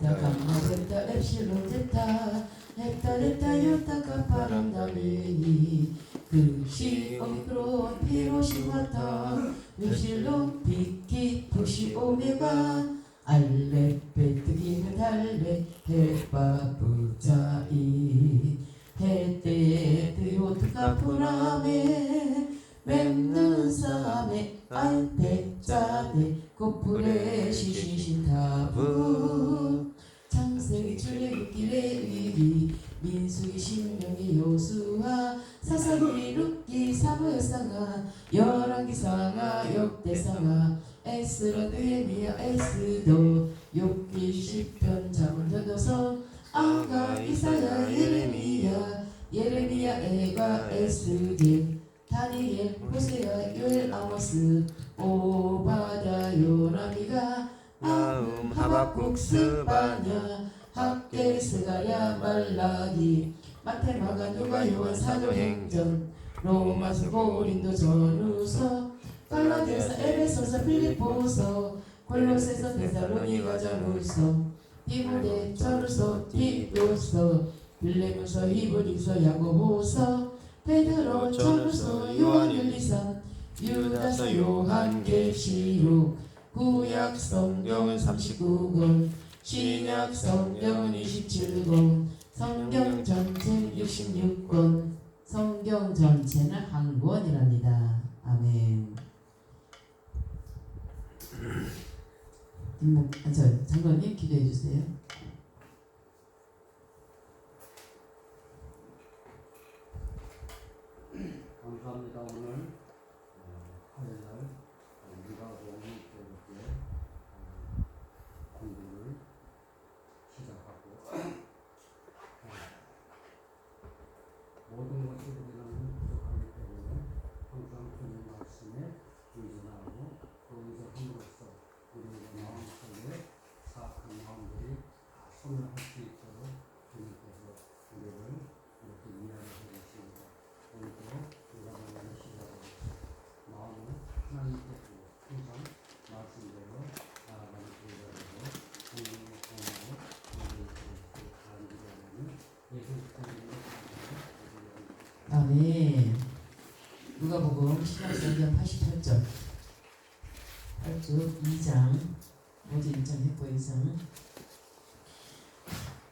데타 감마 데타 엡실론 데타 헥타 데타 요타 카파람 다미니 그시 오미크론 피로시 와타 엡실론 비키 푸시 오메가 알레 베트기는 달레 헤빠 부자이 헤테트 요트카 프라메 맵는 사메 알테짜네 코프레 시시신타부 창세기 출애굽길의 의리 민수기 신명기 요수아 사사기 룻기 사무엘상아 열왕기상아 역대상아 에스라 느헤미야 에스도 욥기 시편 잠언 전도서 아가 이사야 예레미야 에가 에스겔 다니엘 호세아 요엘 아모스 오바다 요나미가 나훔 하박국 스바냐 학계 스가랴 말라기 마테마가 누가 요한 사도행전 로마서 고린도 전후서 갈라디아서 에베소서 필립보서 골로새서 데살로니가 전후서 디모데 전후서 디도서 빌레몬서 히브리서 야고보서 베드로 전후서 요한일리서 유다서 요한계시록 구약 성경은 39권 신약 성경은 27권 성경 전체는 66권 성경 전체는 한 권이랍니다. 아멘. 장로님 기도해 주세요. 감사합니다. 오늘 화요일날 우리가 오늘부터 공부를 시작하고 모든 것이 우리는 부족하기 때문에 항상 주님 말씀에 의존하고 그 의존함으로써 우리의 마음속에 사악한 마음들이 다 소멸할 수 있도록 주님께서 우리를 이렇게 위하여 주십니다. 오늘도 우리가 만나는 시작으로 마음을 하나님께 두고 항상 말씀대로 나아가는 교회로 공부하고 우리의 간기되는 예수 그리스도의 아멘. 누가복음 신약성경 88절 8주 2장 모두 1장 했고 2장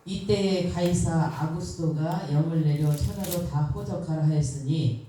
이때에 가이사 아구스도가 영을 내려 천하로 다 호적하라 하였으니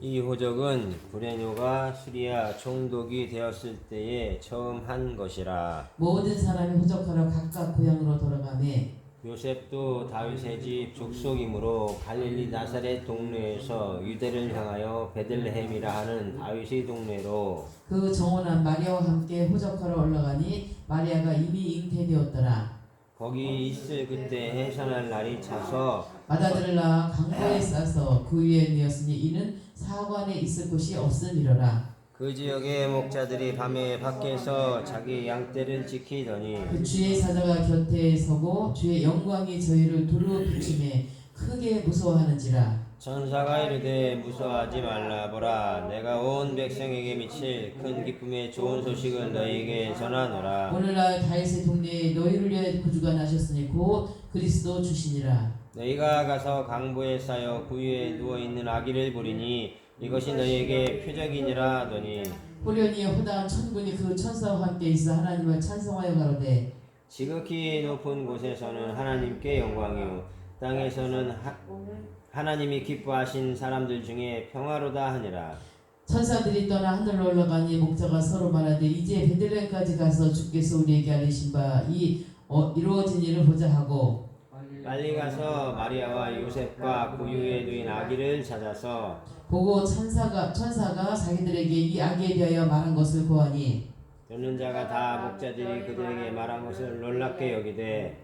이 호적은 구레뇨가 수리아 총독이 되었을 때에 처음 한 것이라. 모든 사람이 호적하러 각각 고향으로 돌아가매 요셉도 다윗의 집 족속이므로 갈릴리 나사렛 동네에서 유대를 향하여 베들레헴이라 하는 다윗의 동네로 그 정원한 마리아와 함께 호적하러 올라가니 마리아가 이미 잉태되었더라. 거기 있을 그때 해산할 날이 차서 맏아들을 낳아 강보에 싸서 그 위에 누였으니 이는 사관에 있을 곳이 없음이로라. 그 지역의 목자들이 밤에 밖에서 자기 양떼를 지키더니 그 주의 사자가 곁에 서고 주의 영광이 저희를 두루 비추매 크게 무서워하는지라. 천사가 이르되 무서워하지 말라. 보라, 내가 온 백성에게 미칠 큰 기쁨의 좋은 소식을 너희에게 전하노라. 오늘날 다윗의 동네에 너희를 위하여 구주가 나셨으니 곧 그리스도 주시니라. 너희가 가서 강보에 쌓여 그 위에 누워있는 아기를 보리니 이것이 너희에게 표적이니라 하더니 호련히 허다한 천군이 그 천사와 함께 있어 하나님을 찬송하여 가로되 지극히 높은 곳에서는 하나님께 영광이요 땅에서는 하나님이 기뻐하신 사람들 중에 평화로다 하니라. 천사들이 떠나 하늘로 올라가니 목자가 서로 말하되 이제 베들레헴까지 가서 주께서 우리에게 알리신 바 이 이루어진 일을 보자 하고 빨리 가서 마리아와 요셉과 그 위에 누인 아기를 찾아서 보고 천사가 자기들에게 이 아기에 대하여 말한 것을 보아니 듣는 자가 다 목자들이 그들에게 말한 것을 놀랍게 여기되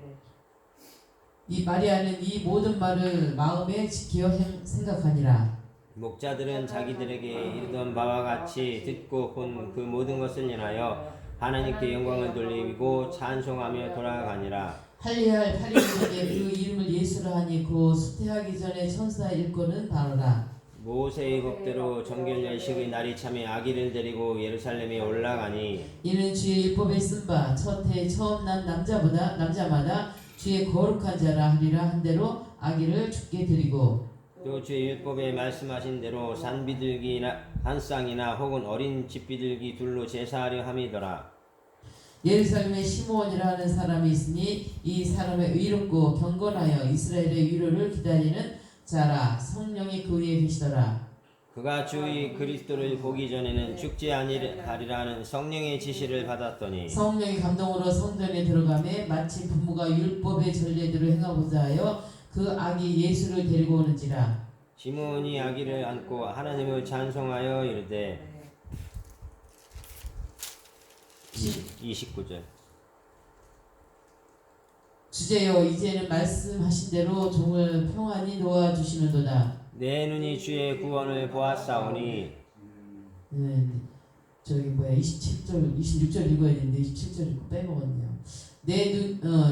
이 마리아는 이 모든 말을 마음에 지켜 생각하니라. 목자들은 자기들에게 이르던 바와 같이 듣고 본 그 모든 것을 인하여 하나님께 영광을 돌리고 찬송하며 돌아가니라. 할례할 8인에게 그 이름을 예수라 하니 그 수태하기 전에 천사 일꾼은 바로라. 모세의 법대로 정결 예식의 날이 참에 아기를 데리고 예루살렘에 올라가니 이는 주의 율법에 쓴 바 첫 해 처음 난 남자마다 주의 거룩한 자라 하리라 한 대로 아기를 주께 드리고 또 주의 율법에 말씀하신 대로 산비둘기나 한 쌍이나 혹은 어린 집비둘기 둘로 제사하려 함이더라. 예루살렘에 시므온이라 하는 사람이 있으니 이 사람의 의롭고 경건하여 이스라엘의 위로를 기다리는 자라 성령이 그 위에 계시더라. 그가 주의 그리스도를 보기 전에는 죽지 아니하리라는 성령의 지시를 받았더니 성령의 감동으로 성전에 들어가매 마치 부모가 율법의 전례대로 행하고자 하여 그 아기 예수를 데리고 오는지라. 시므온이 아기를 안고 하나님을 찬송하여 이르되 29절 주제여 이제는 말씀하신 대로 종을 평안히 놓아주시는도다. 내 눈이 주의 구원을 보았사오니 저기 뭐야 27절 26절 읽어야 되는데 27절 읽고 빼먹었네요.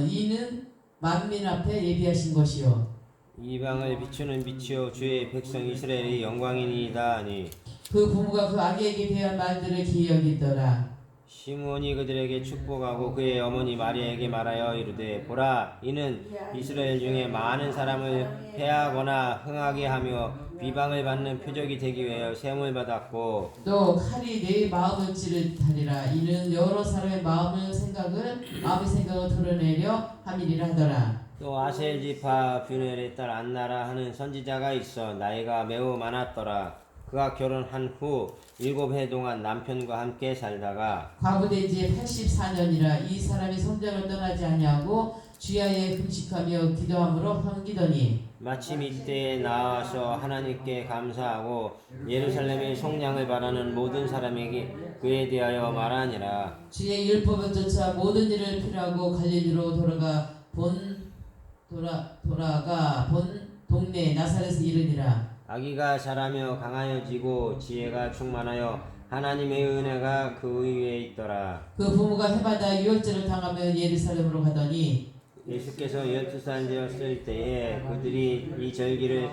이는 만민 앞에 예비하신 것이요 이방을 비추는 빛이요 주의 백성 이스라엘의 영광이니이다 하니 그 부모가 그 아기에게 대한 말들을 기이 여기더라. 시므온이 그들에게 축복하고 그의 어머니 마리아에게 말하여 이르되 보라 이는 이스라엘 중에 많은 사람을 패하거나 흥하게 하며 비방을 받는 표적이 되기 위하여 셈을 받았고 또 칼이 내 마음을 찌르하리라. 이는 여러 사람의 마음의 생각을 드러내려 함이리라 하더라. 또 아셀 지파 뷰넬의 딸 안나라 하는 선지자가 있어 나이가 매우 많았더라. 그가 결혼한 후 7해 동안 남편과 함께 살다가 과부된 지 84년이라 이 사람이 성전을 떠나지 아니하고 주야에 금식하며 기도함으로 섬기더니 마침 이때에 나와서 하나님께 감사하고 예루살렘의 속량을 바라는 모든 사람에게 그에 대하여 말하니라. 주의 율법을 쫓아 모든 일을 필요하고 갈릴리로 돌아가 본 동네 나사렛에 이르니라. 아기가 자라며 강하여지고 지혜가 충만하여 하나님의 은혜가 그 위에 있더라. 그 부모가 해마다 유월절을 당하며 예루살렘으로 가더니 예수께서 12살 되었을 때에 그들이 이 절기를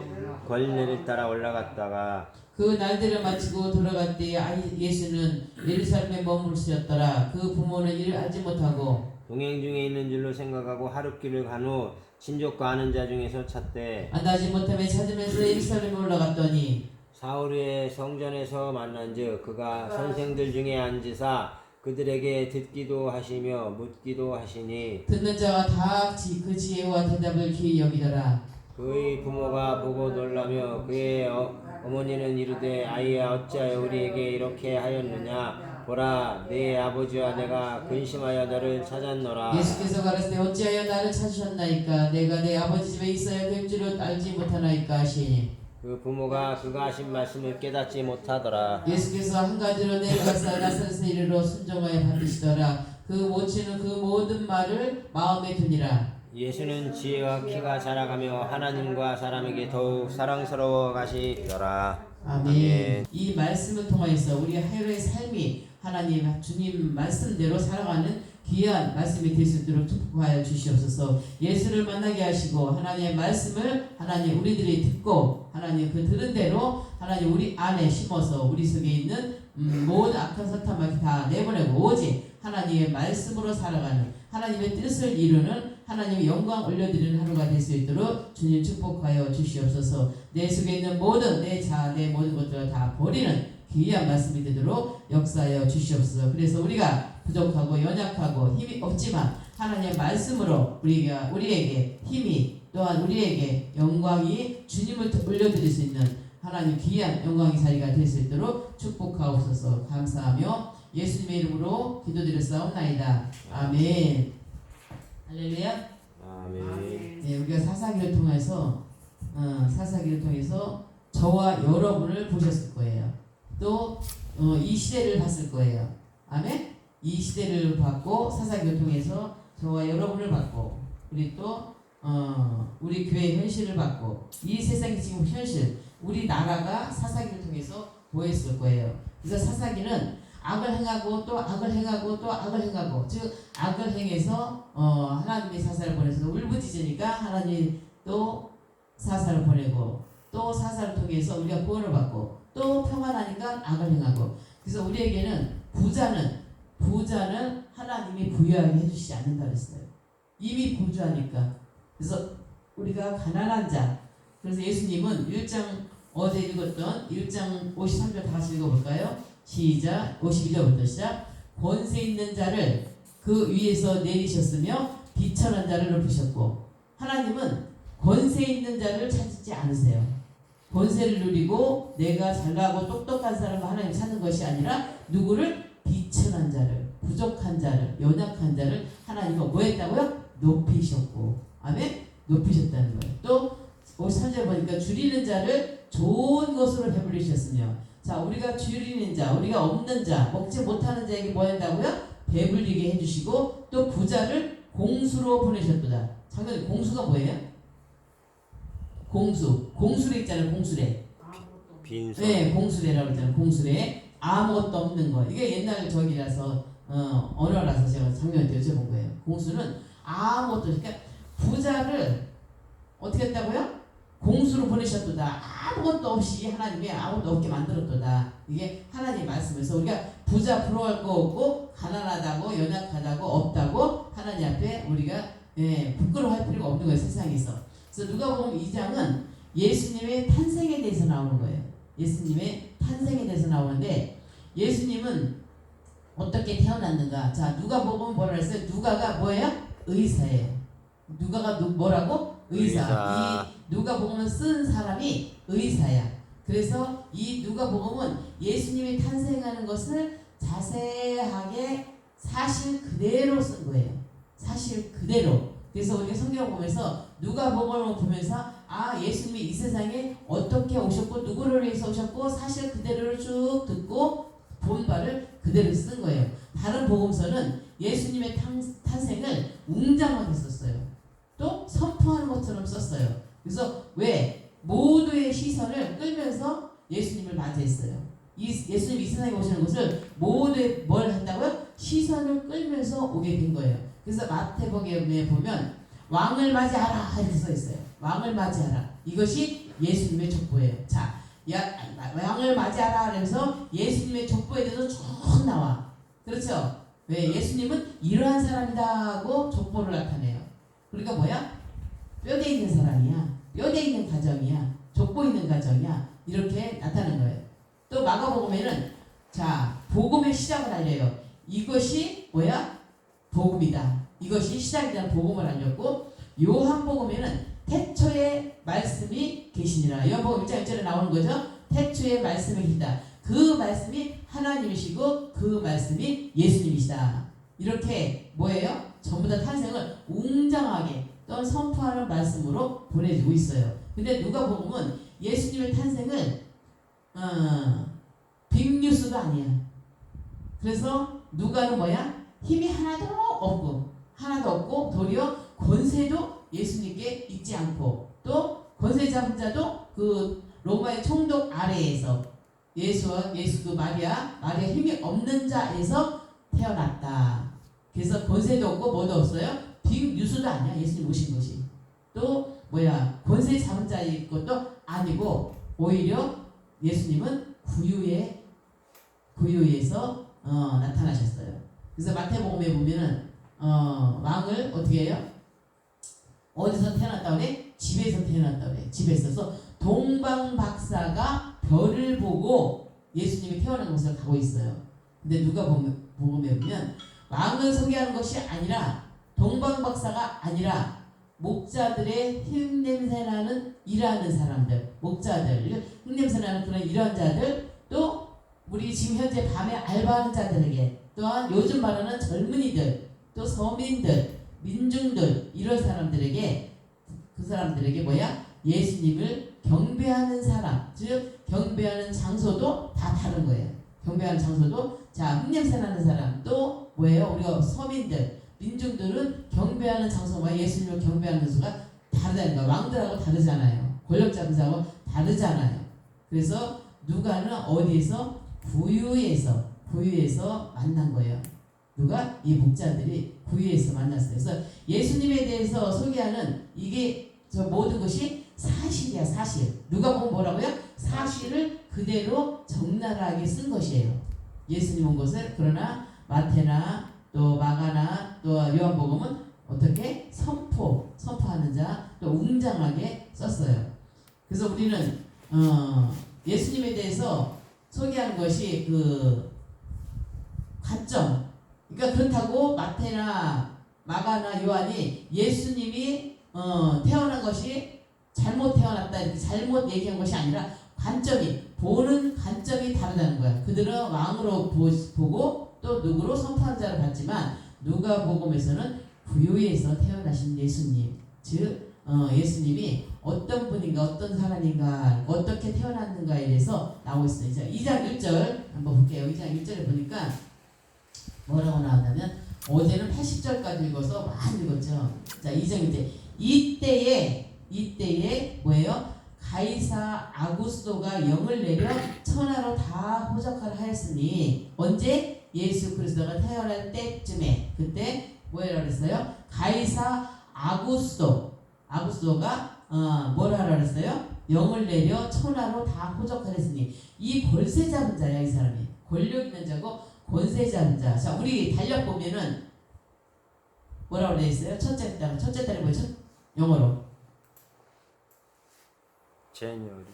걸레를 따라 올라갔다가 그 날들을 마치고 돌아갈 때에 예수는 예루살렘에 머무르셨더라. 그 부모는 이를 알지 못하고 동행 중에 있는 줄로 생각하고 하룻길을 간 후 친족과 아는 자 중에서 찾되 안다지 못하며 찾으면서 예루살렘에 올라갔더니 사울의 성전에서 만난즉 그가 선생들 중에 앉으사 그들에게 듣기도 하시며 묻기도 하시니 듣는 자가 다 그 지혜와 대답을 기이 여기더라. 그의 부모가 보고 놀라며 그의 어머니는 이르되 아이야 어찌하여 우리에게 이렇게 하였느냐 보라 내 아버지와 내가 근심하여 너를 찾았노라. 예수께서 가라사대 어찌하여 나를 찾으셨나이까 내가 내 아버지 집에 있어야 될 줄을 알지 못하나이까 하시니 그 부모가 그가 하신 말씀을 깨닫지 못하더라. 예수께서 한 가지로 내려가서 나사렛에 이르러 순종하여 받으시더라. 그 모친은 그 모든 말을 마음에 두니라. 예수는 지혜와 키가 자라가며 하나님과 사람에게 더욱 사랑스러워 가시더라. 아멘. 이 말씀을 통하여서 우리 하루의 삶이 하나님 주님 말씀대로 살아가는 귀한 말씀이 될 수 있도록 축복하여 주시옵소서. 예수를 만나게 하시고 하나님의 말씀을 하나님 우리들이 듣고 하나님 그 들은 대로 하나님 우리 안에 심어서 우리 속에 있는 모든 악한 사탄을 다 내보내고 오직 하나님의 말씀으로 살아가는 하나님의 뜻을 이루는 하나님의 영광 올려드리는 하루가 될 수 있도록 주님 축복하여 주시옵소서. 내 속에 있는 모든 내 자아 내 모든 것들을 다 버리는 귀한 말씀이 되도록 역사하여 주시옵소서. 그래서 우리가 부족하고 연약하고 힘이 없지만 하나님의 말씀으로 우리에게 힘이 또한 우리에게 영광이 주님을 올려드릴 수 있는 하나님 귀한 영광의 자리가 될 수 있도록 축복하옵소서. 감사하며 예수님의 이름으로 기도드렸사옵나이다. 아멘. 할렐루야. 아멘. 네, 우리가 사사기를 통해서 저와 여러분을 보셨을 거예요. 또 이 시대를 봤을 거예요. 아멘. 이 시대를 봤고 사사기를 통해서 저와 여러분을 봤고 우리 또 우리 교회 현실을 봤고 이 세상의 지금 현실 우리 나라가 사사기를 통해서 보였을 거예요. 그래서 사사기는 악을 행하고 또 악을 행하고 또 악을 행하고 즉 악을 행해서 하나님의 사사를 보내서 울부짖으니까 하나님 또 사사를 보내고 또 사사를 통해서 우리가 구원을 받고 또 평안하니까 악을 행하고. 그래서 우리에게는 부자는 하나님이 부유하게 해주시지 않는다 그랬어요. 이미 부주하니까. 그래서 우리가 가난한 자. 그래서 예수님은 1장 어제 읽었던 1장 53절 다 같이 읽어볼까요? 시작. 52절부터 시작. 권세 있는 자를 그 위에서 내리셨으며 비천한 자를 높이셨고. 하나님은 권세 있는 자를 찾지 않으세요. 권세를 누리고 내가 잘나고 똑똑한 사람을 하나님 찾는 것이 아니라 누구를? 비천한 자를, 부족한 자를, 연약한 자를 하나님은 뭐 했다고요? 높이셨고. 아멘? 높이셨다는 거예요. 또 53절 보니까 줄이는 자를 좋은 것으로 배불리셨으며. 자, 우리가 줄이는 자, 우리가 없는 자, 먹지 못하는 자에게 뭐 한다고요? 배불리게 해주시고 또 부자를 공수로 보내셨도다. 장로님, 공수가 뭐예요? 공수래 있잖아요. 공수래. 빈소. 네, 공수래라고 했잖아요. 공수래. 아무것도 없는 거. 이게 옛날 저기라서 언어라서 제가 작년에 여쭤본 거예요. 공수는 아무것도. 그러니까 부자를 어떻게 했다고요? 공수로 보내셨도다. 아무것도 없이 하나님이 아무것도 없게 만들었도다. 이게 하나님의 말씀에서 우리가 부자 부러워할 거 없고 가난하다고 연약하다고 없다고 하나님 앞에 우리가 부끄러워할 필요가 없는 거예요. 세상에서. 그래서 누가복음 2장은 예수님의 탄생에 대해서 나오는 거예요. 예수님의 탄생에 대해서 나오는데 예수님은 어떻게 태어났는가? 자, 누가복음 뭐라 했어요? 누가가 뭐예요? 의사예요. 누가가 뭐라고? 의사. 이 누가복음을 쓴 사람이 의사야. 그래서 이 누가복음은 예수님이 탄생하는 것을 자세하게 사실 그대로 쓴 거예요. 사실 그대로. 그래서 우리가 성경을 보면서 누가복음을 보면서 예수님이 이 세상에 어떻게 오셨고 누구를 위해서 오셨고 사실 그대로를 쭉 듣고 본 바를 그대로 쓴 거예요. 다른 복음서는 예수님의 탄생을 웅장하게 썼어요. 또 선포하는 것처럼 썼어요. 그래서 왜? 모두의 시선을 끌면서 예수님을 맞이했어요. 예수님이 이 세상에 오시는 것을 모두의 뭘 했다고요? 시선을 끌면서 오게 된 거예요. 그래서 마태복음에 보면 왕을 맞이하라 이렇게 써 있어요. 왕을 맞이하라. 이것이 예수님의 족보예요. 자, 왕을 맞이하라 그래서 예수님의 족보에 대해서 쭉 나와. 그렇죠? 왜? 예수님은 이러한 사람이다고 족보를 나타내요. 그러니까 뭐야? 뼈대 있는 사람이야. 뼈대 있는 가정이야. 족보 있는 가정이야. 이렇게 나타나는 거예요. 또 마가복음에는 자, 복음의 시작을 알려요. 이것이 뭐야? 복음이다. 이것이 시작이라는 복음을 알렸고, 요한복음에는 태초에 말씀이 계시니라. 요한복음 1장 1절에 나오는 거죠. 태초에 말씀이 계시다. 그 말씀이 하나님이시고 그 말씀이 예수님이시다. 이렇게 뭐예요? 전부 다 탄생을 웅장하게 또 선포하는 말씀으로 보내주고 있어요. 근데 누가복음은 예수님의 탄생을 빅뉴스도 아니야. 그래서 누가는 뭐야? 힘이 하나도 없고 도리어 권세도 예수님께 있지 않고 또 권세 잡은 자도 그 로마의 총독 아래에서 예수와 그 마리아 힘이 없는 자에서 태어났다. 그래서 권세도 없고 뭐도 없어요. 빅뉴스도 아니야. 예수님 오신 것이. 또 뭐야? 권세 잡은 자의 것도 아니고 오히려 예수님은 구유에서 나타나셨어요. 그래서 마태복음에 보면은 왕을 어떻게 해요? 어디서 태어났다 그래? 집에서 태어났다 그래. 집에서 동방 박사가 별을 보고 예수님이 태어난 곳을 가고 있어요. 근데 누가복음에 보면 왕을 소개하는 것이 아니라 동방 박사가 아니라 목자들의 흙냄새나는 일하는 사람들, 목자들 흙냄새나는 그런 일하는 자들, 또 우리 지금 현재 밤에 알바하는 자들에게, 또한 요즘 말하는 젊은이들, 또 서민들, 민중들, 이런 사람들에게, 그 사람들에게 뭐야? 예수님을 경배하는 사람, 즉 경배하는 장소도 다 다른 거예요. 경배하는 장소도 자, 흙냄새나는 사람, 또 뭐예요? 우리가 서민들, 민중들은 경배하는 장소와 예수님을 경배하는 수가 다르다는 거예요. 왕들하고 다르잖아요. 권력 잡은 사람하고 다르잖아요. 그래서 누가는 어디에서? 구유에서 만난 거예요. 누가? 이 목자들이 구유에서 만났어요. 그래서 예수님에 대해서 소개하는 이게 저 모든 것이 사실이야, 사실. 누가 보면 뭐라고요? 사실을 그대로 적나라하게 쓴 것이에요. 예수님 온 것을. 그러나 마태나 또 마가나 또 요한복음은 어떻게 선포하는 자, 또 웅장하게 썼어요. 그래서 우리는 예수님에 대해서 소개하는 것이 그 관점. 그러니까 그렇다고 마태나 마가나 요한이 예수님이 태어난 것이 잘못 태어났다 이렇게 잘못 얘기한 것이 아니라 관점이 보는 관점이 다르다는 거야. 그들은 왕으로 보고 또 누구로 선포한 자로 봤지만 누가복음에서는 부유에서 태어나신 예수님, 즉 예수님이 어떤 분인가 어떤 사람인가 어떻게 태어났는가에 대해서 나오고 있어요. 이제 2장 1절 한번 볼게요. 2장 1절에 보니까 뭐라고 나왔냐면 어제는 80절까지 읽어서 많이 읽었죠. 자, 2장 1절 이때에 뭐예요? 가이사 아구스도가 영을 내려 천하로 다 호적하라 하였으니 언제? 예수 그리스도가 태어날 때쯤에. 그때 뭐라고 그랬어요? 가이사 아구스도가 뭐라 하라 그랬어요? 영을 내려 천하로 다 호적하라 했으니 이 권세 잡은 자야. 이 사람이 권력 있는 자고 권세 잡은 자. 자, 우리 달력 보면은 뭐라고 되어 있어요? 첫째 달에 뭐죠? 영어로 제니어리.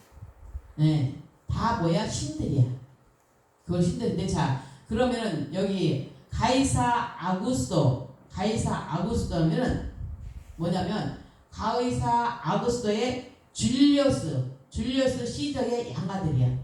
네, 다 뭐야? 신들이야. 그걸 신들인데, 자, 그러면은 여기 가이사 아구스도 하면은 뭐냐면 가이사 아구스도의 줄리어스 시저의 양아들이야.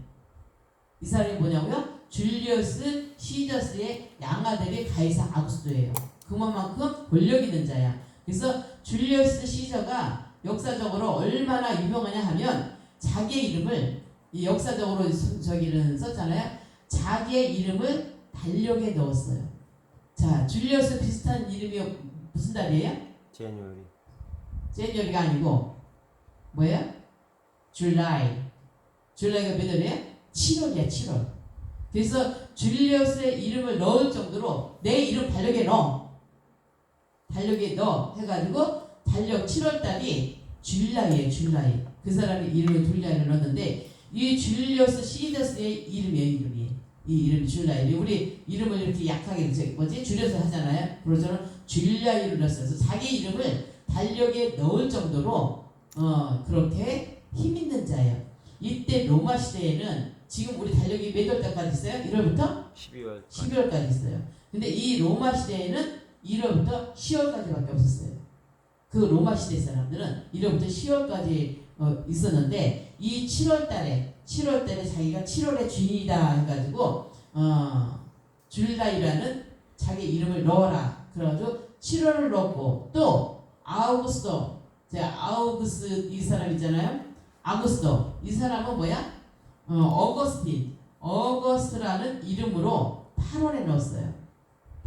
이 사람이 뭐냐고요? 줄리어스 시저스의 양아들이 가이사 아구스도예요. 그만큼 권력 있는 자야. 그래서 줄리어스 시저가 역사적으로 얼마나 유명하냐 하면 자기의 이름을 이 역사적으로 저기는 썼잖아요. 자기의 이름을 달력에 넣었어요. 자, 줄리어스 비슷한 이름이 무슨 달이에요? 제니어리가 아니고 뭐예요? 줄라이가 몇 월이에요? 7월이야. 7월. 그래서 줄리어스의 이름을 넣을 정도로 내 이름 달력에 넣어 해가지고 달력 7월달이 줄라이에요. 그 사람이 이름을 줄라이를 넣었는데 이 줄리어스 시저스의 이름이에요. 이 이름이 줄라이. 우리 이름을 이렇게 약하게 줄여서 하잖아요. 그래서 저는 줄라이를 넣었어요. 그래서 자기 이름을 달력에 넣을 정도로 그렇게 힘 있는 자예요. 이때 로마 시대에는 지금 우리 달력이 몇 월까지 있어요? 1월부터 12월까지 있어요. 근데 이 로마 시대에는 1월부터 10월까지밖에 없었어요. 그 로마 시대 사람들은 1월부터 10월까지 있었는데 이 7월달에 자기가 7월의 주인이다 해가지고 줄라이라는 자기 이름을 넣어라. 그래가지고 7월을 넣었고 또 아우구스도 이 사람 있잖아요. 아구스도 이 사람은 뭐야? 어거스트라는 이름으로 8월에 넣었어요.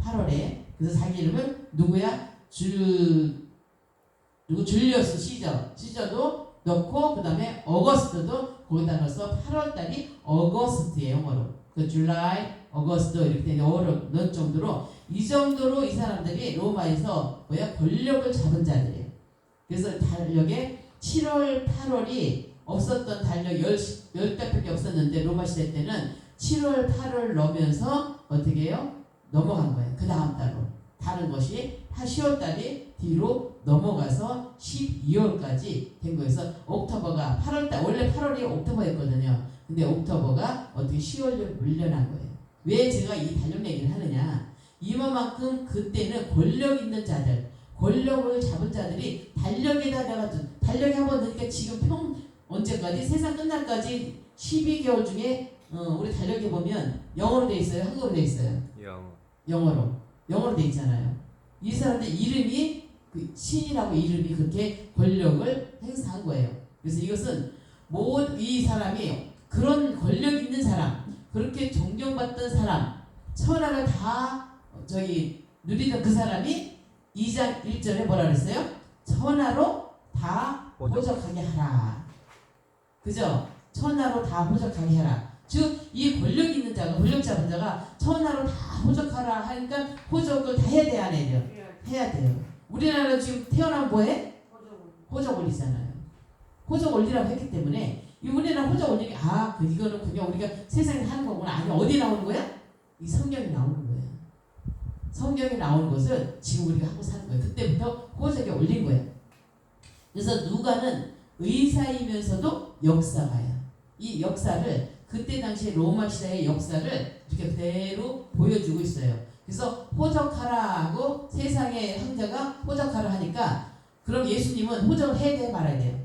8월에. 그래서 자기 이름을 누구야? 줄리어스 시저도 넣고 그 다음에 어거스트도 거기다 넣어서 8월달이 어거스트예요. 영어로. 그 줄라이, 어거스트 이렇게 영어로 넣을 정도로 이 정도로 이 사람들이 로마에서 뭐야? 권력을 잡은 자들이에요. 그래서 달력에 7월, 8월이 없었던 달력 10달밖에 없었는데 로마 시대 때는 7월, 8월 넣으면서 어떻게 해요? 넘어간 거예요. 그 다음 달로. 다른 것이 10월달이 뒤로 넘어가서 12월까지 된 거여서 옥토버가 8월달 원래 8월이 옥토버였거든요. 근데 옥토버가 어떻게 10월로 물려난 거예요. 왜 제가 이 달력 얘기를 하느냐? 이만큼 그때는 권력 있는 자들, 권력을 잡은 자들이 달력에 한번 넣으니까 지금 언제까지? 세상 끝날까지 12개월 중에 우리 달력에 보면 영어로 돼 있어요? 한국어로 돼 있어요? 영어로 돼 있잖아요. 이 사람들 이름이 그 신이라고 이름이 그렇게 권력을 행사한 거예요. 그래서 이것은 이 사람이 그런 권력 있는 사람, 그렇게 존경받던 사람, 천하를 다 누리던 그 사람이 2장 1절에 뭐라 그랬어요? 천하로 다 호적하게 하라. 그죠? 천하로 다 호적하게 하라. 즉 이 권력 있는 자가, 권력 잡은 자가 천하로 다 호적하라 하니까 호적을 다 해야 돼요, 안 해야 돼요? 해야 돼요. 우리나라 지금 태어나면 뭐해? 호적을 있잖아요. 호적 올리라고 했기 때문에 우리는 호적 올리기 이거는 그냥 우리가 세상에 하는 거구나. 아니 어디 나오는 거야? 이 성경이 나오는 거야. 성경이 나오는 것을 지금 우리가 하고 사는 거야. 그때부터 호적에 올린 거야. 그래서 누가는 의사이면서도 역사가야. 이 역사를 그때 당시 로마 시대의 역사를 이렇게 그대로 보여주고 있어요. 그래서 호적하라 하고 세상의 황제가 호적하라 하니까 그럼 예수님은 호적을 해야 돼 말아야 돼요?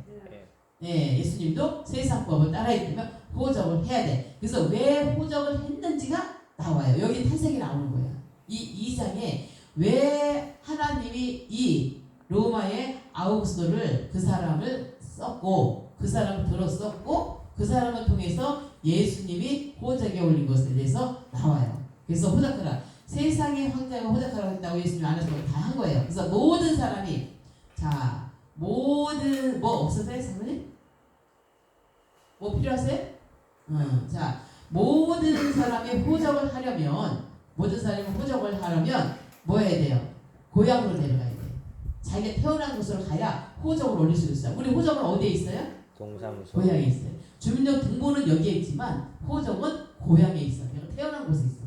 네, 예수님도 세상 법을 따라야 되면 호적을 해야 돼. 그래서 왜 호적을 했는지가 나와요. 여기 탄생이 나오는 거예요. 이 2장에 왜 하나님이 이 로마의 아우구스도를 그 사람을 썼고 그 사람을 들었었고 그 사람을 통해서 예수님이 호적에 올린 것에 대해서 나와요. 그래서 호적하라. 세상의 황제가 호적하라고 했다고 예수님이 안 하시고 다 한 거예요. 그래서 모든 사람이 모든 뭐 없으세요, 사모님? 뭐 필요하세요? 모든 사람이 호적을 하려면 뭐 해야 돼요? 고향으로 내려가야 돼요. 자기가 태어난 곳으로 가야 호적을 올릴 수 있어요. 우리 호적은 어디에 있어요? 동사무소. 고향에 있어요. 주민등록번호는 여기에 있지만 호적은 고향에 있어요. 내가 태어난 곳에 있어.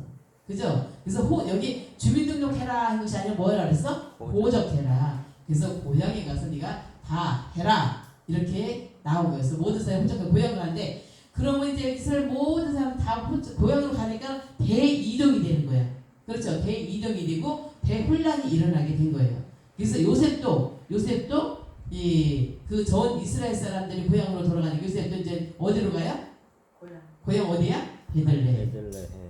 그죠? 그래서 여기 주민등록해라 하는 것이 아니라 뭐라 그랬어? 호적해라. 그래서 고향에 가서 네가 다 해라. 이렇게 나온 거예요. 그래서 모든 사람이 호적해 고향을 하는데 그러면 이제 이스라엘 모든 사람 다 고향으로 가니까 대이동이 되는 거야. 그렇죠? 대이동이 되고 대혼란이 일어나게 된 거예요. 그래서 요셉도 그 전 이스라엘 사람들이 고향으로 돌아가니까 요셉도 이제 어디로 가요? 고향 어디야?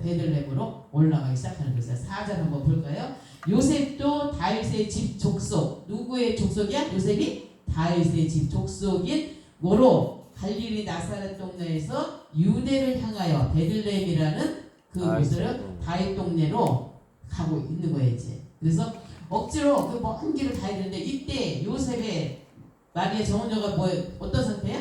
베들레헴으로 올라가기 시작하는 거예요. 4절 한번 볼까요? 요셉도 다윗의 집 족속. 누구의 족속이야? 요셉이 다윗의 집 족속인 고로 갈릴리 나사렛 동네에서 유대를 향하여 베들레헴이라는 그 곳을 다윗 동네로 가고 있는 거예요. 이제. 그래서 억지로 그 먼 길을 가야 되는데 이때 요셉의 마리아 정혼녀가 어떤 상태야?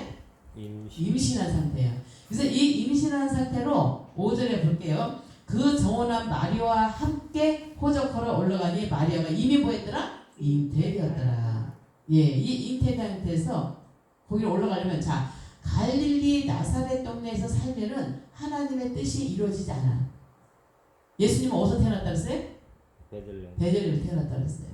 임신한 상태야. 그래서 이 임신한 상태로 5절에 볼게요. 그 정혼한 마리아와 함께 호적하러 올라가니 마리아가 이미 뭐했더라? 잉태되었더라. 예, 이 잉태 상태에서 거기로 올라가려면 갈릴리 나사렛 동네에서 살면은 하나님의 뜻이 이루어지지 않아. 예수님은 어디서 태어났다 그랬어요? 베들레헴에 태어났다 그랬어요.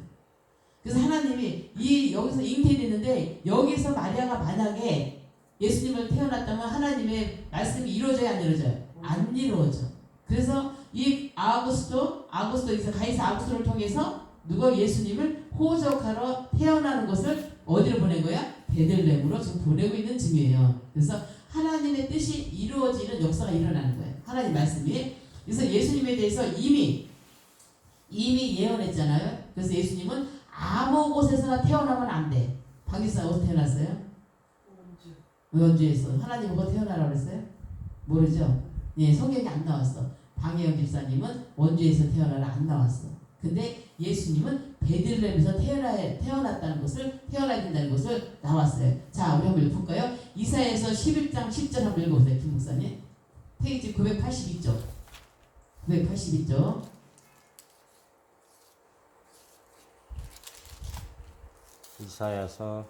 그래서 하나님이 여기서 잉태됐는데 여기서 마리아가 만약에 예수님을 태어났다면 하나님의 말씀이 이루어져야 안 이루어져요? 안 이루어져. 그래서 이 아구스토 가이사 아구스토를 통해서 누가 예수님을 호적하러 태어나는 것을 어디로 보낸 거야? 베들레헴으로 지금 보내고 있는 중이에요. 그래서 하나님의 뜻이 이루어지는 역사가 일어나는 거예요. 하나님 말씀이. 그래서 예수님에 대해서 이미 예언했잖아요. 그래서 예수님은 아무 곳에서나 태어나면 안 돼. 박기사 어디서 태어났어요? 원주에서. 하나님 어디서 태어나라고 그랬어요? 모르죠? 예, 성경이 안 나왔어. 방혜영 집사님은 원주에서 태어나라 안 나왔어. 근데 예수님은 베들레헴에서 태어나야 된다는 것을 나왔어요. 자, 우리 한번 읽어볼까요? 이사야서 11장 10절 한번 읽어보세요. 김 목사님. 페이지 982쪽. 982쪽. 이사야서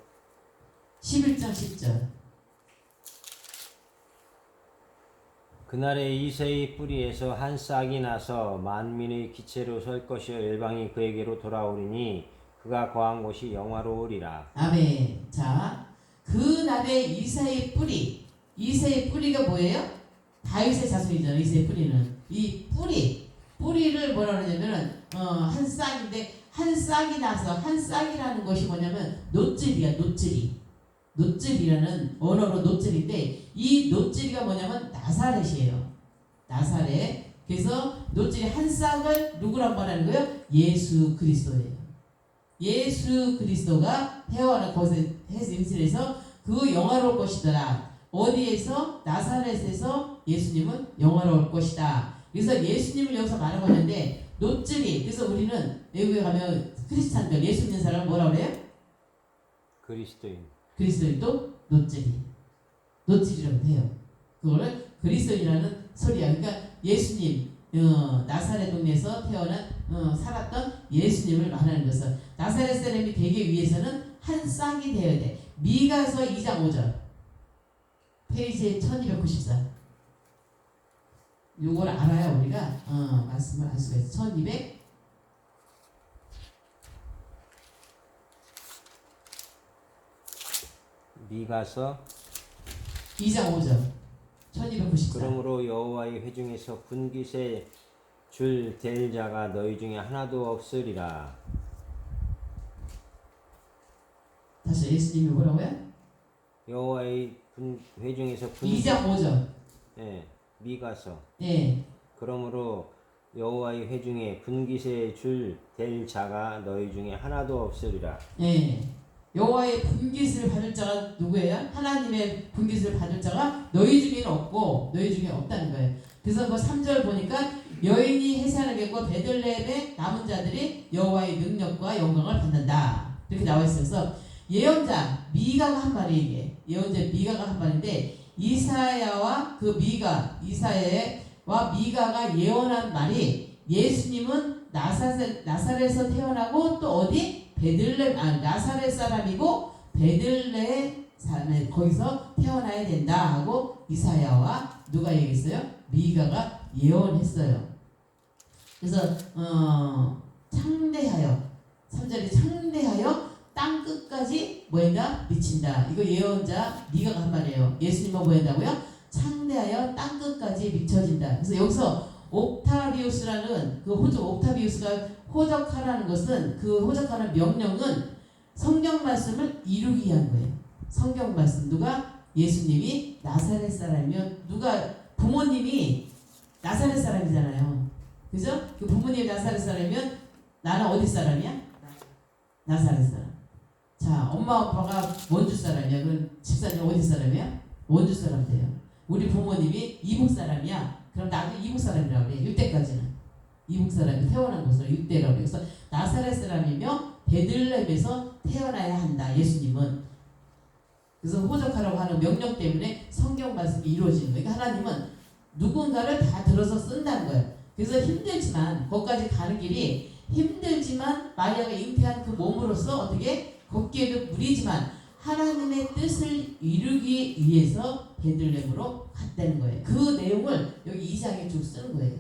11장 10절. 그날에 이새의 뿌리에서 한 싹이 나서 만민의 기체로 설 것이요 열방이 그에게로 돌아오리니 그가 거한 곳이 영화로우리라. 아멘. 자, 그날에 이새의 뿌리가 뭐예요? 다윗의 자손이잖아요. 이새의 뿌리는 이 뿌리를 뭐라 그러냐면은 한 싹인데 한 싹이 나서 한 싹이라는 것이 뭐냐면 노즐이야. 노즐이라는 언어로 노즐인데 이 노즐이가 뭐냐면 나사렛이에요. 나사렛. 그래서 노즐이 한 싹을 누구라고 말하는 거예요? 예수 그리스도예요. 예수 그리스도가 태어난 곳에 임신해서 그 영화로울 것이더라. 어디에서? 나사렛에서 예수님은 영화로울 것이다. 그래서 예수님을 여기서 말하고 있는데 노즐이. 그래서 우리는 외국에 가면 크리스찬들 예수 믿는 사람은 뭐라고 그래요? 그리스도인도 노즐이라고 해요. 그거를 그리스도인이라는 소리야. 그러니까 예수님 나사렛 동네에서 태어난 살았던 예수님을 말하는 것은 나사렛 사람이 되기 위해서는 한 싹이 되어야 돼. 미가서 2장 5절. 페이지 1294. 요걸 알아야 우리가 말씀을 할 수가 있어. 1200 미가서 2장 5절 1294. 그러므로 여호와의 회중에서 분깃에 줄 될 자가 너희 중에 하나도 없으리라. 다시 예수님이 뭐라고요? 여호와의 회중에서 2장 5절. 예, 미가서 예. 그러므로 여호와의 회중에 분깃에 줄 될 자가 너희 중에 하나도 없으리라. 예. 여호와의 분깃을 받을 자가 누구예요? 하나님의 분깃을 받을 자가 너희 중에는 없고 너희 중에 없다는 거예요. 그래서 그 3절 보니까 여인이 해산을 겠고 베들레헴의 남은 자들이 여호와의 능력과 영광을 받는다. 이렇게 나와 있어서 예언자 미가가 한 말이 이게 예언자 미가가 한 말인데 이사야와 그 이사야와 미가가 예언한 말이 예수님은 나사렛에서 태어나고 또 어디 나사렛 사람이고 베들레헴 사람에 거기서 태어나야 된다 하고 이사야와 누가 얘기했어요? 미가가 예언했어요. 그래서 창대하여 3절에 창대하여 땅 끝까지 뭐한다? 미친다. 이거 예언자 미가가 한 말이에요. 예수님은 뭐 한다고요? 창대하여 땅 끝까지 미쳐진다. 그래서 여기서 옥타비우스라는 그 옥타비우스가 호적하라는 것은 그 호적하는 명령은 성경 말씀을 이루기 위한 거예요. 성경 말씀 누가? 예수님이 나사렛 사람이면 누가 부모님이 나사렛 사람이잖아요. 그죠? 그 부모님이 나사렛 사람이면 나는 어디 사람이야? 나사렛 사람. 자, 엄마 아빠가 원주 사람이야. 그럼 집사님 어디 사람이야? 원주 사람 돼요. 우리 부모님이 이북 사람이야. 그럼 나도 이북 사람이라고 그래. 이때까지는 이북 사람이 태어난 곳으로 이때라고 그래. 그래서 나사렛 사람이며 베들레헴에서 태어나야 한다. 예수님은. 그래서 호적하라고 하는 명령 때문에 성경 말씀이 이루어지는 거예요. 그러니까 하나님은 누군가를 다 들어서 쓴다는 거예요. 그래서 힘들지만 거기까지 가는 길이 힘들지만 마리아가 잉태한 그 몸으로서 어떻게 걷기에도 무리지만 하나님의 뜻을 이루기 위해서 베들레헴으로 갔다는 거예요. 그 내용을 여기 2장에 쭉 쓰는 거예요.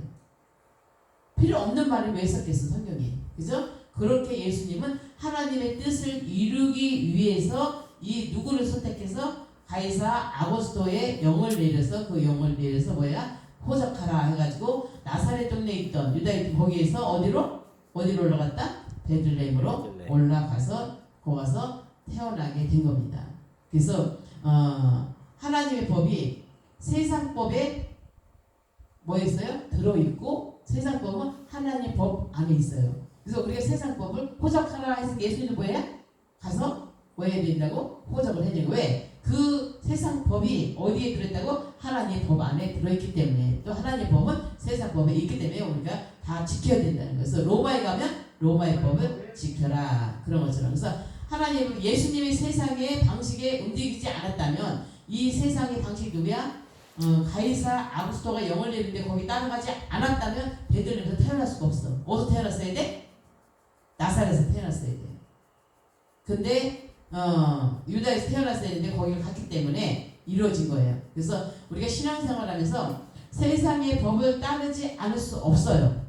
필요 없는 말을 왜 썼겠어 성경이. 그죠? 그렇게 예수님은 하나님의 뜻을 이루기 위해서 이 누구를 선택해서 가이사 아고스토의 영을 내려서 그 영을 내려서 호적하라 해가지고 나사렛 동네에 있던 유다인 거기에서 어디로 올라갔다? 베들레헴으로 올라가서 거기서 태어나게 된 겁니다. 그래서 하나님의 법이 세상법에 뭐였어요? 들어있고 세상법은 하나님의 법 안에 있어요. 그래서 우리가 세상법을 호적하라 해서 예수님은 뭐예요? 가서 뭐 해야 된다고? 호적을 해야 되고 왜? 그 세상 법이 어디에 들어있다고? 하나님의 법 안에 들어있기 때문에 또 하나님의 법은 세상 법에 있기 때문에 우리가 다 지켜야 된다는 거예요. 그래서 로마에 가면 로마의 법을 지켜라 그런 것처럼. 그래서 하나님 예수님이 세상의 방식에 움직이지 않았다면 이 세상의 방식이 누구야? 가이사 아구스토가 영을 내리는데 거기 따라가지 않았다면 베들레헴에서 태어날 수가 없어. 어디서 태어났어야 돼? 나사렛에서 태어났어야 돼. 근데 유다에서 태어났어야 했는데 거기를 갔기 때문에 이루어진 거예요. 그래서 우리가 신앙생활하면서 세상의 법을 따르지 않을 수 없어요.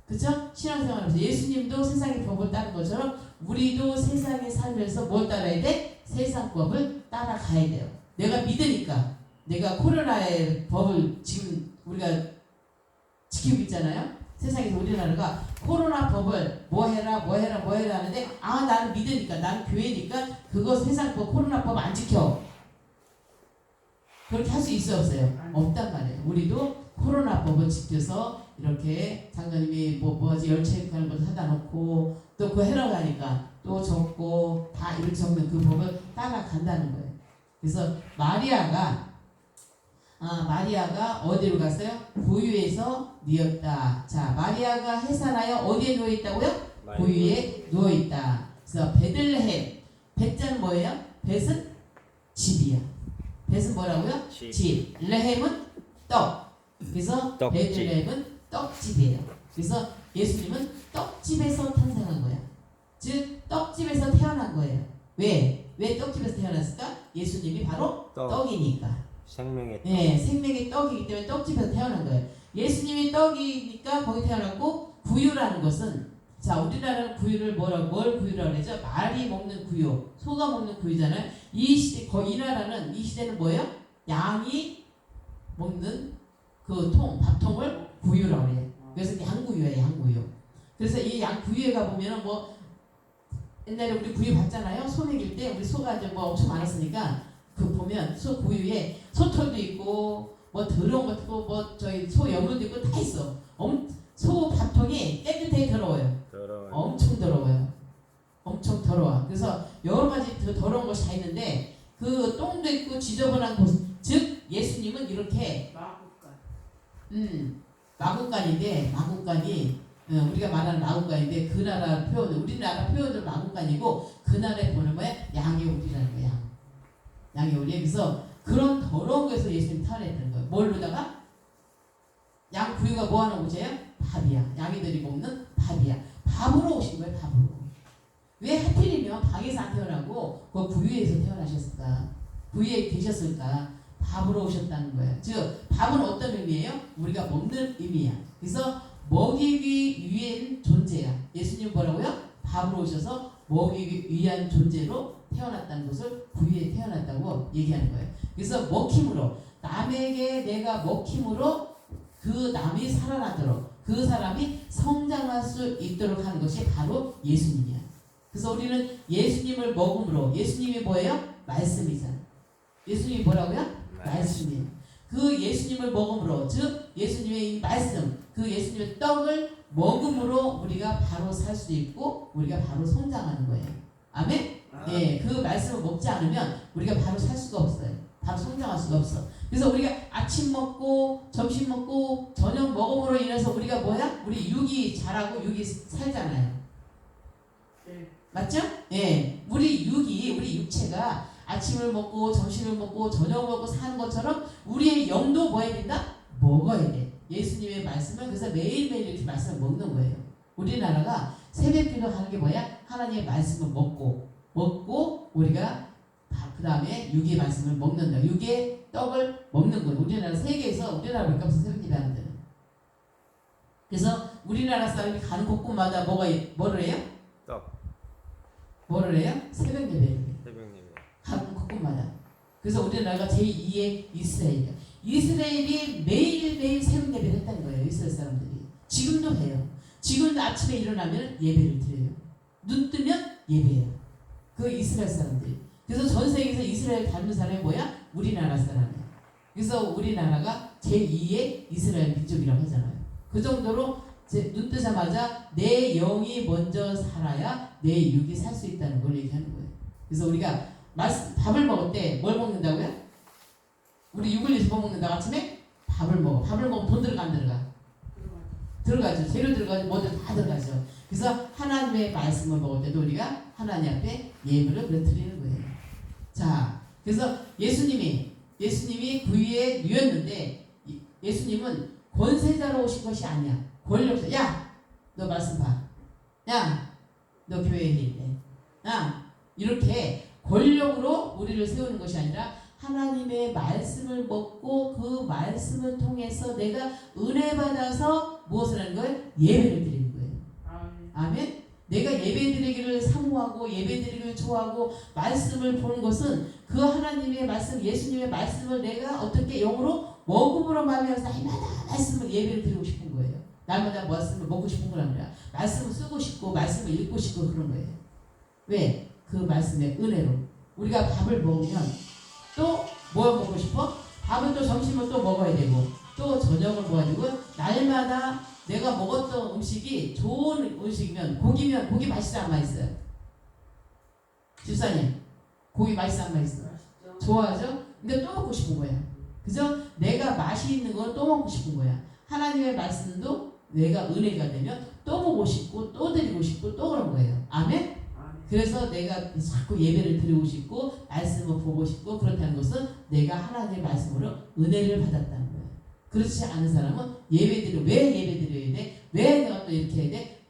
그렇죠? 신앙생활하면서 예수님도 세상의 법을 따른 것처럼 우리도 세상에 살면서 뭘 따라야 돼? 세상법을 따라가야 돼요. 내가 믿으니까 내가 코로나의 법을 지금 우리가 지키고 있잖아요. 세상에서 우리나라가 코로나 법을 뭐 해라 하는데 나는 믿으니까 나는 교회니까 그거 세상법 코로나법 안 지켜. 그렇게 할 수 있어요 없어요? 없단 말이에요. 우리도 코로나법을 지켜서 이렇게 장로님이 뭐지 열체육하는 걸 사다 놓고 또 그거 해라고 하니까 또 적고 다 이렇게 적는 그 법을 따라간다는 거예요. 그래서 마리아가 어디로 갔어요? 고유에서 누웠다. 자, 마리아가 해산하여 어디에 누워있다고요? 고유에 누워있다. 그래서 베들레헴. 벳자는 뭐예요? 벳은 집이야. 벳은 뭐라고요? 집. 레헴은 떡. 그래서 떡집. 베들레헴은 떡집이에요. 그래서 예수님은 떡집에서 탄생한 거야. 즉 떡집에서 태어난 거예요. 왜 떡집에서 태어났을까? 예수님이 바로 떡이니까. 생명의 떡. 예, 생명의 떡이기 때문에 떡집에서 태어난 거예요. 예수님이 떡이니까 거기 태어났고 구유라는 것은 자 우리나라는 구유를 뭘 구유라고 그러죠? 말이 먹는 구유, 소가 먹는 구유잖아요. 이 시대 이 나라는 이 시대는 뭐예요? 양이 먹는 그 밥통을 구유라고 해요. 그래서 양구유예요, 양구유. 그래서 이 양구유에 가 보면은 뭐 옛날에 우리 구유 봤잖아요. 소 먹일 때 우리 소가 이제 뭐 엄청 많았으니까 그 보면 소 구유에 소털도 있고 뭐 더러운 것도 있고 뭐 저희 소 여물도 있고 다 있어. 소 밥통이 깨끗하게 더러워요. 엄청 더러워요. 엄청 더러워. 그래서 여러 가지 더러운 것이 다 있는데 그 똥도 있고 지저분한 곳, 즉 예수님은 이렇게 마구간인데 마구간이 우리가 말하는 마구간인데 그 나라 표현, 우리나라 표현은 마구간이고 그 나라에 보는 거야 양의 우리라는 거야. 양의 우리. 그래서 그런 더러운 거에서 예수님이 태어났다는 거예요. 뭘로다가 양 구유가 뭐 하는 곳이에요? 밥이야. 양이들이 먹는 밥이야. 밥으로 오신 거예요. 밥으로. 왜 하필이면 방에서 안 태어나고 그 구유에서 태어나셨을까? 구유에 계셨을까? 밥으로 오셨다는 거예요. 즉 밥은 어떤 의미예요? 우리가 먹는 의미야. 그래서 먹이기 위한 존재야. 예수님 뭐라고요? 밥으로 오셔서 먹이기 위한 존재로 태어났다는 것을 구유에 태어났다고 얘기하는 거예요. 그래서 먹힘으로 남에게 내가 먹힘으로 그 남이 살아나도록 그 사람이 성장할 수 있도록 하는 것이 바로 예수님이야. 그래서 우리는 예수님을 먹음으로 예수님이 뭐예요? 말씀이잖아. 예수님이 뭐라고요? 말씀이에요. 그 예수님을 먹음으로 즉 예수님의 이 말씀 그 예수님의 떡을 먹음으로 우리가 바로 살 수 있고 우리가 바로 성장하는 거예요. 아멘? 예, 그 말씀을 먹지 않으면 우리가 바로 살 수가 없어요. 바로 성장할 수가 없어. 그래서 우리가 아침 먹고 점심 먹고 저녁 먹음으로 인해서 우리가 뭐야? 우리 육이 자라고 육이 살잖아요. 맞죠? 예, 우리 육체가 아침을 먹고 점심을 먹고 저녁을 먹고 사는 것처럼 우리의 영도 뭐 해야 된다? 먹어야 돼. 예수님의 말씀을 그래서 매일매일 이렇게 말씀을 먹는 거예요. 우리나라가 새벽기도 하는 게 뭐야? 하나님의 말씀을 먹고 우리가 그 다음에 육의 말씀을 먹는다. 육의 떡을 먹는 거예요. 우리나라 세계에서 우리나라 몇 값을 새벽기도 하는 데는. 그래서 우리나라 사람이 가는 곳곳마다 뭐를 해요? 떡. 뭐를 해요? 새벽 예배를. 새벽 예배. 가는 곳곳마다. 그래서 우리나라가 제2의 이스라엘이야. 이스라엘이 매일매일 새벽 예배를 했다는 거예요. 이스라엘 사람들이. 지금도 해요. 지금도 아침에 일어나면 예배를 드려요. 눈 뜨면 예배예요. 그 이스라엘 사람들이. 그래서 전 세계에서 이스라엘 닮은 사람이 뭐야? 우리나라 사람이야. 그래서 우리나라가 제2의 이스라엘 민족이라고 하잖아요. 그 정도로 눈 뜨자마자 내 영이 먼저 살아야 내 육이 살 수 있다는 걸 얘기하는 거예요. 그래서 우리가 밥을 먹을 때 뭘 먹는다고요? 우리 육을 위해서 뭐 먹는다고 아침에? 밥을 먹어. 밥을 먹으면 돈 들어가 안 들어가? 들어가죠. 재료 들어가죠. 뭐든 다 들어가죠. 그래서 하나님의 말씀을 먹을 때도 우리가 하나님 앞에 예물을 드리는 거예요. 자, 그래서 예수님이 구유에 누였는데 예수님은 권세자로 오신 것이 아니야. 권력자. 야, 너 말씀 봐. 야, 너 교회에 있네. 야, 이렇게 권력으로 우리를 세우는 것이 아니라 하나님의 말씀을 먹고 그 말씀을 통해서 내가 은혜 받아서 무엇을 하는 거예요? 예배를 드리는 거예요. 아멘. 내가 예배드리기를 사모하고 예배드리기를 좋아하고 말씀을 보는 것은 그 하나님의 말씀, 예수님의 말씀을 내가 어떻게 영으로 먹음으로 말미암아서 날마다 말씀을 예배를 드리고 싶은 거예요. 날마다 말씀을 먹고 싶은 건 아니라 말씀을 쓰고 싶고 말씀을 읽고 싶고 그런 거예요. 왜? 그 말씀의 은혜로 우리가 밥을 먹으면 또 뭘 먹고 싶어? 밥은 또 점심을 또 먹어야 되고 또 저녁을 먹어가지고 날마다 내가 먹었던 음식이 좋은 음식이면 고기면 고기 맛있어 안 맛있어요? 집사님 고기 맛있어 안 맛있어? 좋아하죠? 근데 또 먹고 싶은 거야. 그죠? 내가 맛이 있는 걸 또 먹고 싶은 거야. 하나님의 말씀도 내가 은혜가 되면 또 보고 싶고 또 드리고 싶고 또 그런 거예요. 아멘? 그래서 내가 자꾸 예배를 드리고 싶고 말씀을 보고 싶고 그렇다는 것은 내가 하나님의 말씀으로 은혜를 받았다는 거예요. 그렇지 않은 사람은 예배드려 왜 예배드려야 돼? 왜 내가 또 이렇게 해야 돼?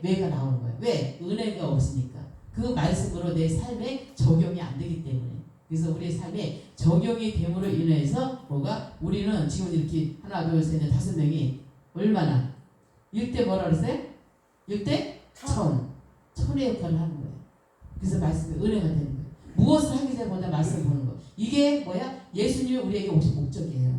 왜가 나오는 거예요. 왜? 은혜가 없으니까. 그 말씀으로 내 삶에 적용이 안 되기 때문에. 그래서 우리의 삶에 적용이 됨으로 인해서 뭐가 우리는 지금 이렇게 하나 둘 셋 넷 다섯 명이 얼마나 1대 뭐라 그랬어요? 1대 천의 역할을 하는 거예요. 그래서 말씀이 은혜가 되는 거예요. 무엇을 하기 전보다 말씀을 보는 거. 이게 뭐야? 예수님이 우리에게 오신 목적이에요.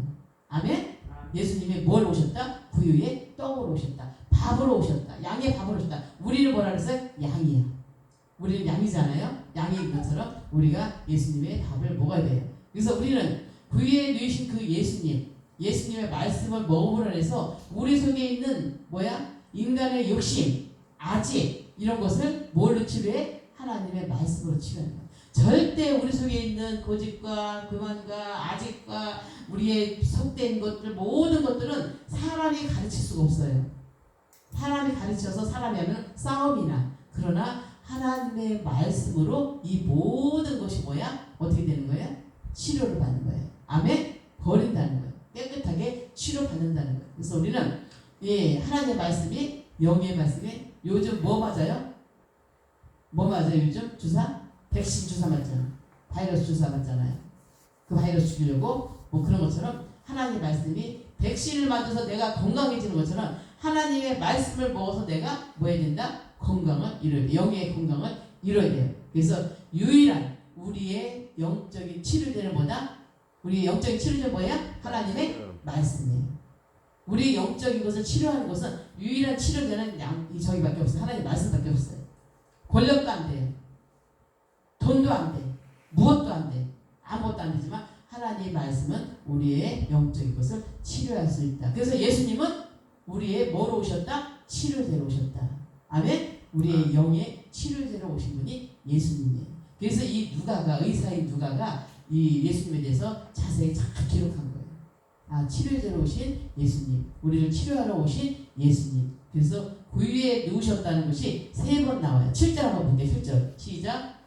아멘? 예수님이 뭘 오셨다? 구유에 떡으로 오셨다. 밥으로 오셨다. 양의 밥으로 오셨다. 우리는 뭐라 그랬어요? 양이야. 우리는 양이잖아요. 양인 것처럼 우리가 예수님의 밥을 먹어야 돼요. 그래서 우리는 구유에 누이신 그 예수님의 말씀을 먹음으로 해서 우리 속에 있는 뭐야? 인간의 욕심, 아직 이런 것을 뭘로 치료해? 하나님의 말씀으로 치료하는 거예요. 절대 우리 속에 있는 고집과 교만과 아직과 우리의 속된 것들 모든 것들은 사람이 가르칠 수가 없어요. 사람이 가르쳐서 사람이 하면 싸움이나 그러나 하나님의 말씀으로 이 모든 것이 뭐야? 어떻게 되는 거예요? 치료를 받는 거예요. 아멘? 버린다는 거예요. 깨끗하게 치료받는다는 거예요. 그래서 우리는 하나님의 말씀이 영의 말씀이 요즘 뭐 맞아요? 뭐 맞아요 요즘? 주사? 백신 주사 맞잖아. 바이러스 주사 맞잖아요. 그 바이러스 죽이려고 뭐 그런 것처럼 하나님의 말씀이 백신을 맞아서 내가 건강해지는 것처럼 하나님의 말씀을 먹어서 내가 뭐 해야 된다? 건강을 이뤄야 돼. 영의 건강을 이뤄야 돼요. 그래서 유일한 우리의 영적인 치료제는 뭐다? 우리의 영적인 치료제는 뭐야? 하나님의 말씀이에요. 우리 영적인 것을 치료하는 것은 유일한 치료제는 저기밖에 없어요. 하나님의 말씀밖에 없어요. 권력도 안 돼요. 돈도 안 돼. 무엇도 안 돼. 아무것도 안 되지만 하나님의 말씀은 우리의 영적인 것을 치료할 수 있다. 그래서 예수님은 우리의 뭐로 오셨다? 치료제로 오셨다. 아멘? 우리의 영의 치료제로 오신 분이 예수님이에요. 그래서 이 누가가 의사인 누가가 이 예수님에 대해서 자세히 잘 기록한 거예요. 아, 치료제로 오신 예수님, 우리를 치료하러 오신 예수님. 그래서 구유에 누우셨다는 것이 3번 나와요. 7절 한번 볼게요. 7절 시작.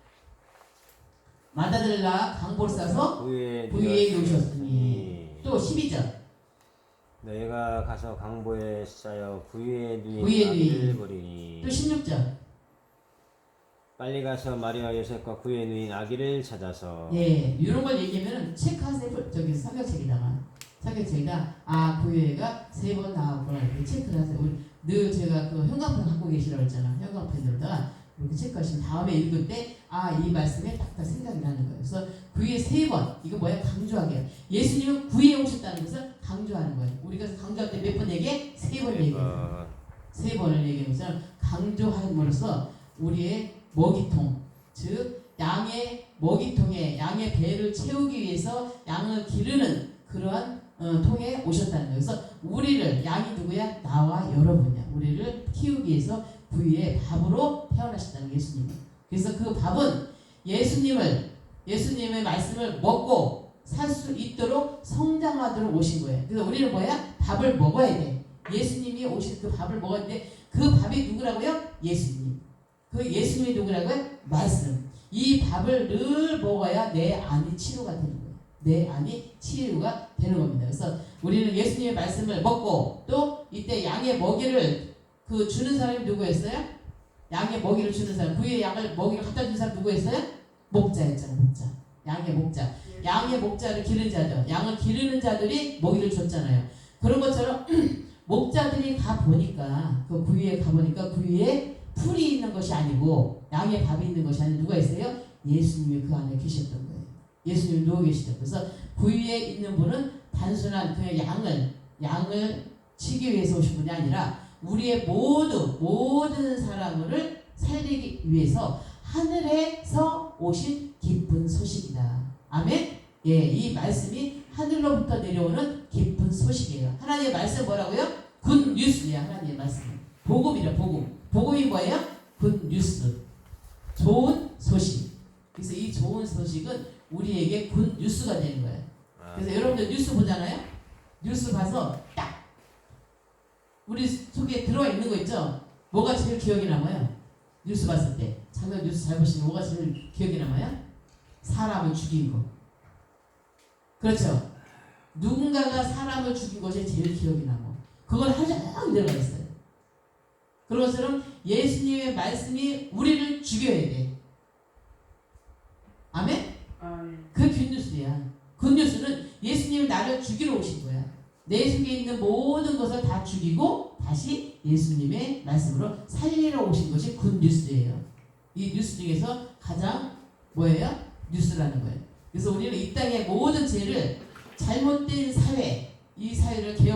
마다들라 강보를 싸서 구유에 누우셨으니. 또 12절. 너희가 가서 강보에 쌓여 구유에 누인 아기를 버리니. 또 16절. 빨리 가서 마리아 요셉과 구유에 누인 아기를 찾아서. 예, 이런 걸 얘기하면은 체크하세요. 저기 성경책에다가 구유에가 3번 나왔구나 이렇게 체크를 하세요. 늘 제가 그 형광펜 갖고 계시라고 했잖아. 형광펜으로다가 이렇게 체크하시면 다음에 읽을 때 이 말씀에 딱딱 생각이 나는 거예요. 그래서 구유에 3번 이거 뭐야? 강조하게. 예수님은 구유에 오셨다는 것을 강조하는 거예요. 우리가 강조할 때 몇 번 얘기해? 3번 얘기해요. 3번을 얘기하는 것은 강조함으로써 우리의 먹이통, 즉 양의 먹이통에 양의 배를 채우기 위해서 양을 기르는 그러한 통에 오셨다는 거예요. 그래서 우리를 양이 누구야? 나와 여러분이야. 우리를 키우기 위해서 구유의 밥으로 태어나셨다는 예수님은. 그래서 그 밥은 예수님의 말씀을 먹고 살 수 있도록 성장하도록 오신 거예요. 그래서 우리는 뭐야? 밥을 먹어야 돼. 예수님이 오신 그 밥을 먹어야 돼. 그 밥이 누구라고요? 예수님. 그 예수님이 누구라고요? 말씀. 이 밥을 늘 먹어야 내 안이 치료가 되는 거예요. 내 안이 치유가 되는 겁니다. 그래서 우리는 예수님의 말씀을 먹고 또 이때 양의 먹이를 주는 사람이 누구였어요? 양의 먹이를 주는 사람, 구유의 양을 먹이를 갖다 준 사람 누구였어요? 목자였잖아요. 목자. 양의 목자. 양의 목자를 기르는 자들. 양을 기르는 자들이 먹이를 줬잖아요. 그런 것처럼 목자들이 가 보니까 그 구유에 가 보니까 구유에 풀이 있는 것이 아니고 양의 밥이 있는 것이 아니고 누가 있어요? 예수님이 그 안에 계셨던 거예요. 예수님이 누워 계시죠. 그래서 구유에 있는 분은 단순한 그 양을 치기 위해서 오신 분이 아니라 우리의 모든 사람을 살리기 위해서 하늘에서 오신 기쁜 소식이다. 아멘? 예, 이 말씀이 하늘로부터 내려오는 기쁜 소식이에요. 하나님의 말씀 뭐라고요? 굿 뉴스야. 하나님의 말씀. 복음이라 복음. 복음이 뭐예요? 굿 뉴스. 좋은 소식. 그래서 이 좋은 소식은 우리에게 굿 뉴스가 되는 거예요. 그래서 여러분들 뉴스 보잖아요. 뉴스 봐서 딱 우리 속에 들어와 있는 거 있죠? 뭐가 제일 기억에 남아요? 뉴스 봤을 때. 작년 뉴스 잘 보시면 뭐가 제일 기억에 남아요? 사람을 죽인 거. 그렇죠? 누군가가 사람을 죽인 것이 제일 기억에 남아. 그걸 하루 들어가 있어요. 그런 것처럼 예수님의 말씀이 우리를 죽여야 돼. 아멘? 그 굿뉴스는 예수님이 나를 죽이러 오신 거야. 내 속에 있는 모든 것을 다 죽이고 다시 예수님의 말씀으로 살리러 오신 것이 굿뉴스예요. 이 뉴스 중에서 가장 뭐예요? 뉴스라는 거예요. 그래서 우리는 이 땅의 모든 죄를 잘못된 사회, 이 사회를 개혁